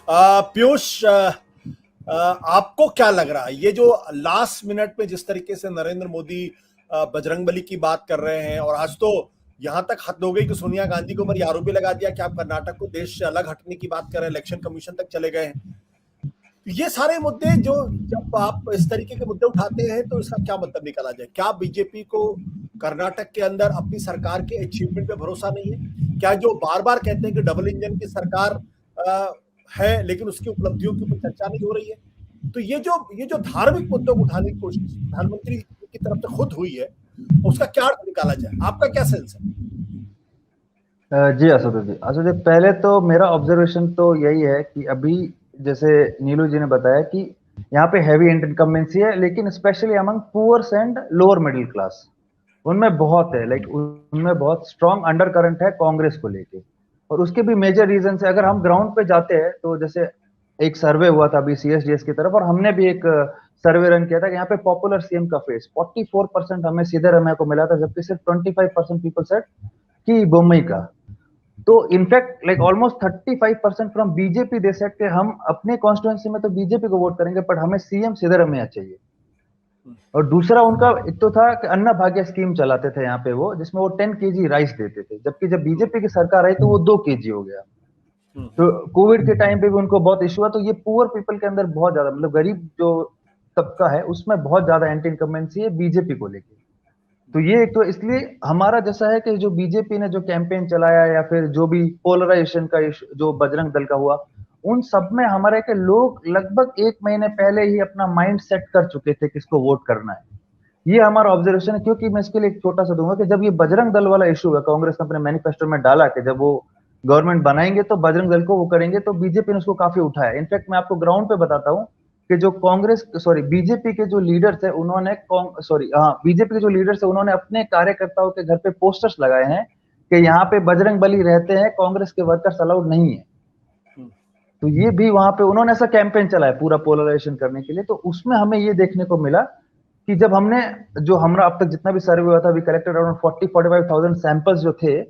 पीयूष, आपको क्या लग रहा है ये जो लास्ट मिनट में जिस तरीके से नरेंद्र मोदी बजरंगबली की बात कर रहे हैं, और आज तो यहां तक हद हो गई कि सोनिया गांधी के ऊपर ये आरोप भी लगा दिया कि आप कर्नाटक को देश से अलग हटने की बात कर रहे हैं, इलेक्शन कमीशन तक चले गए हैं। ये सारे मुद्दे जो, जब आप इस तरीके के मुद्दे उठाते हैं तो इसका क्या मतलब निकाला जाए? क्या बीजेपी को कर्नाटक के अंदर अपनी सरकार के अचीवमेंट पे भरोसा नहीं है? क्या जो बार बार कहते हैं कि डबल इंजन की सरकार है लेकिन उसकी उपलब्धियों की ऊपर चर्चा नहीं हो रही है? तो ये जो धार्मिक मुद्दों को उठाने की कोशिश प्रधानमंत्री की तरफ से खुद हुई है, उसका क्या अर्थ निकाला जाए? आपका क्या सेंस है? जी असुद जी, पहले तो मेरा ऑब्जर्वेशन तो यही है कि अभी जैसे नीलू जी ने बताया कि यहाँ पे हैवी इनकम्बेंसी है, लेकिन specially among poors and lower middle class उनमें बहुत है, लाइक उनमें बहुत स्ट्रॉन्ग अंडर करंट है कांग्रेस को लेके। और उसके भी मेजर रीजन है, अगर हम ग्राउंड पे जाते हैं तो जैसे एक सर्वे हुआ था अभी सीएसडीएस की तरफ, और हमने भी एक सर्वे रन किया था कि यहाँ पे पॉपुलर सीएम का फेस 44% हमें सीधे को मिला था, जबकि सिर्फ 25% पीपल सेड कि बोम्मई का। तो in fact like almost 35% from BJP they said कि हम अपने कॉन्स्टिट्यूएंसी में तो बीजेपी को वोट करेंगे, बट हमें सीएम सिद्धरामैया चाहिए। और दूसरा उनका एक तो था कि अन्ना भाग्य स्कीम चलाते थे यहाँ पे वो, जिसमें वो 10 केजी राइस देते थे, जबकि जब बीजेपी की सरकार आई तो वो 2 केजी हो गया। तो कोविड के टाइम पे भी उनको बहुत इशू हुआ। तो ये पुअर पीपल के अंदर बहुत ज्यादा, मतलब गरीब जो तबका है उसमें बहुत ज्यादा एंटी इनकम्बेंसी है बीजेपी को लेके। तो ये एक तो इसलिए हमारा जैसा है कि जो बीजेपी ने जो कैंपेन चलाया या फिर जो भी पोलराइजेशन का जो बजरंग दल का हुआ, उन सब में हमारे के लोग लगभग 1 महीने पहले ही अपना माइंड सेट कर चुके थे किसको वोट करना है। ये हमारा ऑब्जर्वेशन है। क्योंकि मैं इसके लिए एक छोटा सा दूंगा कि जब ये बजरंग दल वाला इशू है, कांग्रेस ने अपने मैनिफेस्टो में डाला कि जब वो गवर्नमेंट बनाएंगे तो बजरंग दल को वो करेंगे, तो बीजेपी ने उसको काफी उठाया। इनफैक्ट मैं आपको ग्राउंड पे बताता हूँ कि जो बीजेपी के जो लीडर्स है उन्होंने बीजेपी के जो लीडर्स है उन्होंने अपने कार्यकर्ताओं के घर पे पोस्टर्स लगाए हैं कि यहाँ पे बजरंग बली रहते हैं, कांग्रेस के वर्कर्स अलाउड नहीं है। तो ये भी वहां पे उन्होंने ऐसा कैंपेन चलाया पूरा पोलराइजेशन करने के लिए। तो उसमें हमें ये देखने को मिला कि जब हमने जो हमारा अब तक जितना भी सर्वे हुआ था, वी कलेक्टेड अराउंड 40-45,000 सैंपल्स जो थे,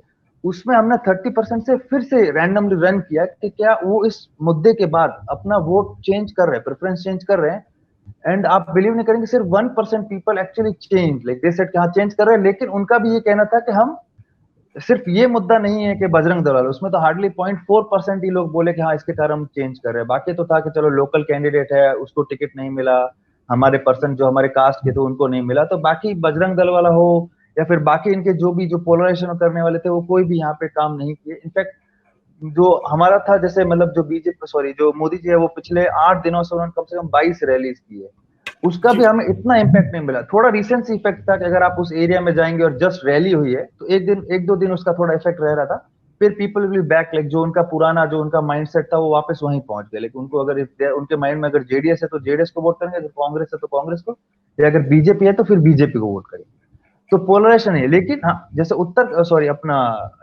उसमें हमने 30% से फिर से रैंडमली रन किया कि क्या वो इस मुद्दे के बाद अपना वोट चेंज कर रहे हैं, प्रेफरेंस चेंज कर रहे हैं। एंड आप बिलीव नहीं करेंगे, सिर्फ 1% people actually change, like they said कि हाँ चेंज कर रहे हैं। लेकिन उनका भी ये कहना था कि हम सिर्फ ये मुद्दा नहीं है कि बजरंग दल वाले, उसमें तो हार्डली 0.4% ही लोग बोले कि हाँ इसके कारण हम चेंज कर रहे हैं। बाकी तो था कि चलो लोकल कैंडिडेट है, उसको टिकट नहीं मिला, हमारे पर्सन जो हमारे कास्ट के थे उनको नहीं मिला। तो बाकी बजरंग दल वाला हो या फिर बाकी इनके जो भी जो पोलराइजेशन करने वाले थे, वो कोई भी यहाँ पे काम नहीं किए। इनफैक्ट जो हमारा था, जैसे मतलब जो बीजेपी जो मोदी जी है, वो पिछले 8 दिनों से उन्होंने कम से कम 22 रैलीज की है, उसका भी हमें इतना इम्पैक्ट नहीं मिला। थोड़ा रिसेंसी इफेक्ट था कि अगर आप उस एरिया में जाएंगे और जस्ट रैली हुई है तो एक दो दिन उसका थोड़ा इफेक्ट रह रहा था। फिर पीपल विल बैक, लाइक जो उनका पुराना जो उनका माइंडसेट था वो वापस वहीं पहुंच गया। लेकिन उनको अगर उनके माइंड में अगर जेडीएस है तो जेडीएस को वोट करेंगे, अगर कांग्रेस है तो कांग्रेस को, या अगर बीजेपी है तो फिर बीजेपी को वोट करेंगे। तो पोलराइजेशन है। लेकिन हाँ, जैसे अपना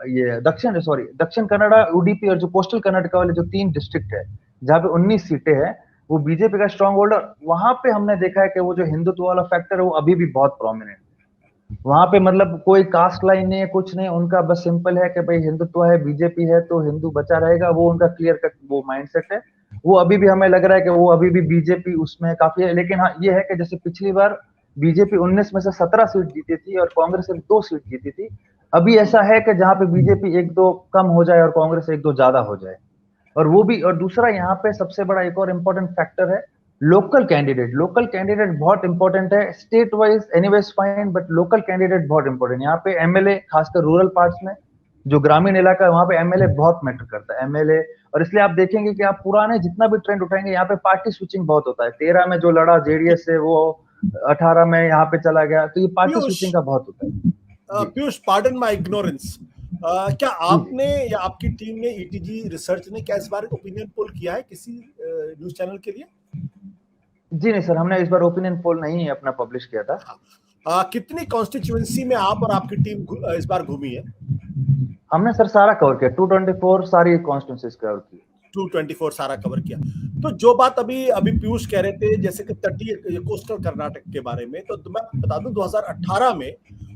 ये दक्षिण कन्नड़ा, उडीपी और जो कोस्टल कर्नाटका वाले जो 3 डिस्ट्रिक्ट है जहाँ पे 19 सीटें हैं, वो बीजेपी का स्ट्रॉन्ग होल्डर। वहां पे हमने देखा है कि वो जो हिंदुत्व वाला फैक्टर है वो अभी भी बहुत प्रोमिनेंट है वहां पे। मतलब कोई कास्ट लाइन नहीं है, कुछ नहीं, उनका बस सिंपल है कि भाई हिंदुत्व है, बीजेपी है तो हिंदू बचा रहेगा, वो उनका क्लियर कट वो माइंडसेट है। वो अभी भी हमें लग रहा है कि वो अभी भी बीजेपी उसमें काफी है। लेकिन हाँ ये है कि जैसे पिछली बार बीजेपी 19 में से 17 सीट जीती थी और कांग्रेस सिर्फ 2 सीट जीती थी। अभी ऐसा है कि जहां पे बीजेपी 1-2 कम हो जाए और कांग्रेस 1-2 ज्यादा हो जाए। और वो भी, और दूसरा यहाँ पे सबसे बड़ा एक और इम्पोर्टेंट फैक्टर है लोकल कैंडिडेट। लोकल कैंडिडेट बहुत इंपॉर्टेंट है। State wise anyways fine, but local candidate बहुत इंपॉर्टेंट। यहाँ पे एमएलए, खासकर रूरल पार्ट्स में जो ग्रामीण इलाका है वहां पे एमएलए बहुत मैटर करता है, एमएलए। और इसलिए आप देखेंगे कि आप पुराने जितना भी ट्रेंड उठाएंगे, यहाँ पे पार्टी स्विचिंग बहुत होता है। 13 में जो लड़ा जेडीएस से, वो 18 में यहाँ पे चला गया। तो ये पार्टी स्विचिंग का बहुत होता है। पीयूष, पार्डन माय इग्नोरेंस, क्या आपने या आपकी टीम ने, ईटीजी रिसर्च ने, क्या इस बार ओपिनियन पोल किया है किसी न्यूज चैनल के लिए? जी नहीं सर, हमने इस बार ओपिनियन पोल नहीं अपना पब्लिश किया था। कितनी कॉन्स्टिट्यूएंसी में आप और आपकी टीम इस बार घूमी है? हमने सर सारा कवर किया, 224 सारी कॉन्स्टिट्यूंसीज कवर की। 224 सारा कवर किया। तो जो बात अभी पीयूष कह रहे थे, जैसे कि तटीय कोस्टल कर्नाटक के बारे में, तो मैं बता दूं 2018 में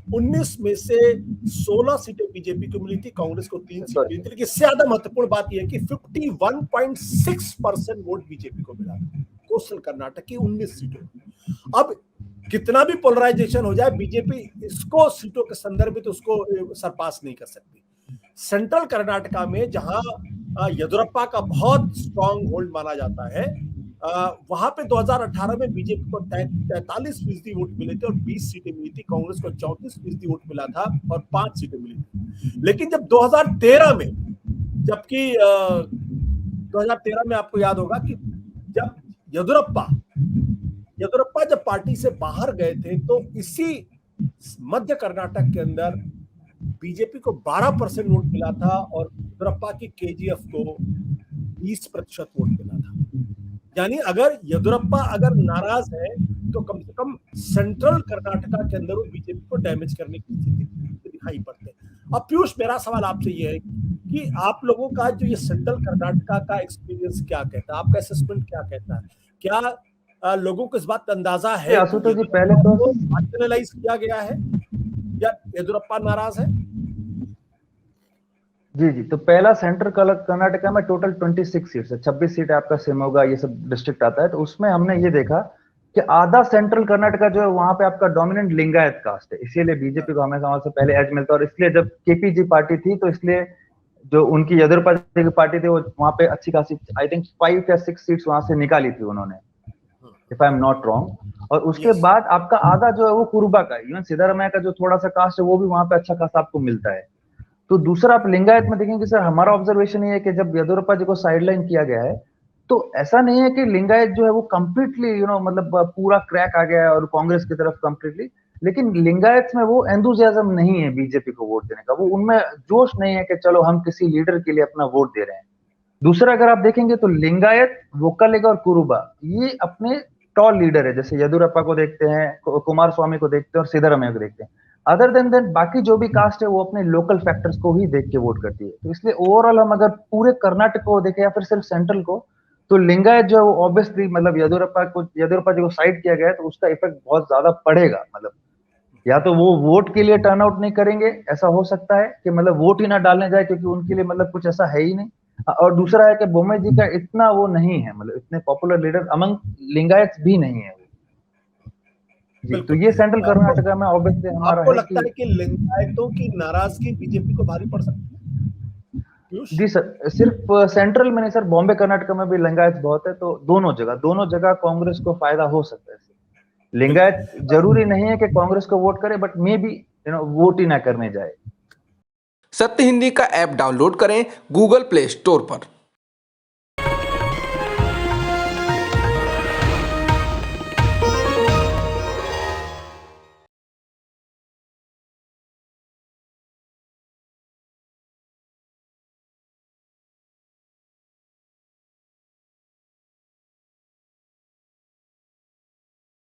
19 में से 16 सीटें बीजेपी को मिली थी, कांग्रेस को 3 सीट मिली थी। लेकिन इससे ज्यादा महत्वपूर्ण बात यह है कि 51.6% वोट बीजेपी को मिला कोस्टल कर्नाटक की 19 सीटों। अब कितना भी पोलराइजेशन हो जाए, बीजेपी इसको सीटों के संदर्भ में तो उसको सरपास नहीं कर सकती। सेंट्रल कर्नाटका में जहां येदियुरप्पा का बहुत स्ट्रांग होल्ड माना जाता है, वहां पे 2018 में बीजेपी को 43% वोट मिले थे और 20 सीटें मिली थी। कांग्रेस को 34% वोट मिला था और 5 सीटें मिली थी। लेकिन जब 2013 में, जबकि 2013 में आपको याद होगा कि जब येदियुरप्पा जब पार्टी से बाहर गए थे, तो इसी मध्य कर्नाटक के अंदर बीजेपी को 12% वोट मिला था और येदियुरप्पा की केजीएफ को 20% वोट मिला था। यानी अगर येदियुरप्पा अगर नाराज है तो कम से कम सेंट्रल कर्नाटका के अंदर वो बीजेपी को डैमेज करने की स्थिति दिखाई पड़ते हैं। अब पीयूष, मेरा सवाल आपसे ये है कि आप लोगों का जो ये सेंट्रल कर्नाटका का एक्सपीरियंस क्या कहता है, आपका असेसमेंट क्या कहता है? क्या लोगों को इस बात का अंदाजा है आशुतोष जी, पहले तो मार्जिनलाइज किया गया है या येदियुरप्पा नाराज है? जी, तो पहला सेंट्रल कर्नाटका में टोटल 26 सीट्स है, 26 सीट आपका शिमोगा ये सब डिस्ट्रिक्ट आता है। तो उसमें हमने ये देखा कि आधा सेंट्रल कर्नाटका जो है वहां पे आपका डोमिनेंट लिंगायत कास्ट है, इसीलिए बीजेपी को हमेशा वहां से पहले एज मिलता है। और इसलिए जब केपीजी पार्टी थी तो इसलिए जो उनकी येदियुरप्पा की पार्टी थी वो वहां पे अच्छी खासी, आई थिंक 5 या 6 सीट्स वहां से निकाली थी उन्होंने, if I am not wrong. और उसके बाद आपका आधा जो है वो कुरुबा का, इवन सिद्धारमैया का जो थोड़ा सा कास्ट है वो भी वहां पे अच्छा खासा आपको मिलता है। तो दूसरा आप लिंगायत में देखेंगे सर, हमारा ऑब्जर्वेशन ये है कि जब येदियुरप्पा जी को साइडलाइन किया गया है तो ऐसा नहीं है कि लिंगायत जो है वो कंप्लीटली मतलब पूरा क्रैक आ गया है और कांग्रेस की तरफ कंप्लीटली, लेकिन लिंगायत में वो एंथुसियाज्म नहीं है बीजेपी को वोट देने का, वो उनमें जोश नहीं है कि चलो हम किसी लीडर के लिए अपना वोट दे रहे हैं। दूसरा अगर आप देखेंगे तो लिंगायत, वोक्कलिगा और कुरुबा ये अपने टॉल लीडर है, जैसे येदियुरप्पा को देखते हैं, कुमार स्वामी को देखते हैं और सिद्धारमैया को देखते हैं। अदर देन बाकी जो भी कास्ट है वो अपने लोकल फैक्टर्स को ही देख के वोट करती है। तो इसलिए ओवरऑल हम अगर पूरे कर्नाटक को देखें या फिर सिर्फ सेंट्रल को, तो लिंगायत जो है वो ऑब्वियसली मतलब येदियुरप्पा जी को साइड किया गया है तो उसका इफेक्ट बहुत ज्यादा पड़ेगा। मतलब या तो वो वोट के लिए टर्न आउट नहीं करेंगे, ऐसा हो सकता है कि मतलब वोट ही ना डालने जाए क्योंकि उनके लिए मतलब कुछ ऐसा है ही नहीं। और दूसरा है कि बोम्मई जी का इतना वो नहीं है, मतलब इतने पॉपुलर लीडर अमंग लिंगायत भी नहीं है जी। तो ये सेंट्रल कर्नाटका में ऑब्वियसली हमारा आपको लगता है कि लिंगायतों की नाराजगी बीजेपी को भारी पड़ सकती है? जी सर, सिर्फ सेंट्रल में नहीं सर, बॉम्बे कर्नाटका में भी लिंगायत बहुत है, तो दोनों जगह कांग्रेस को फायदा हो सकता है। लिंगायत जरूरी नहीं है कि कांग्रेस को वोट करे, बट मे बी वोट ही ना करने जाए। सत्य हिंदी का ऐप डाउनलोड करें गूगल प्ले स्टोर पर।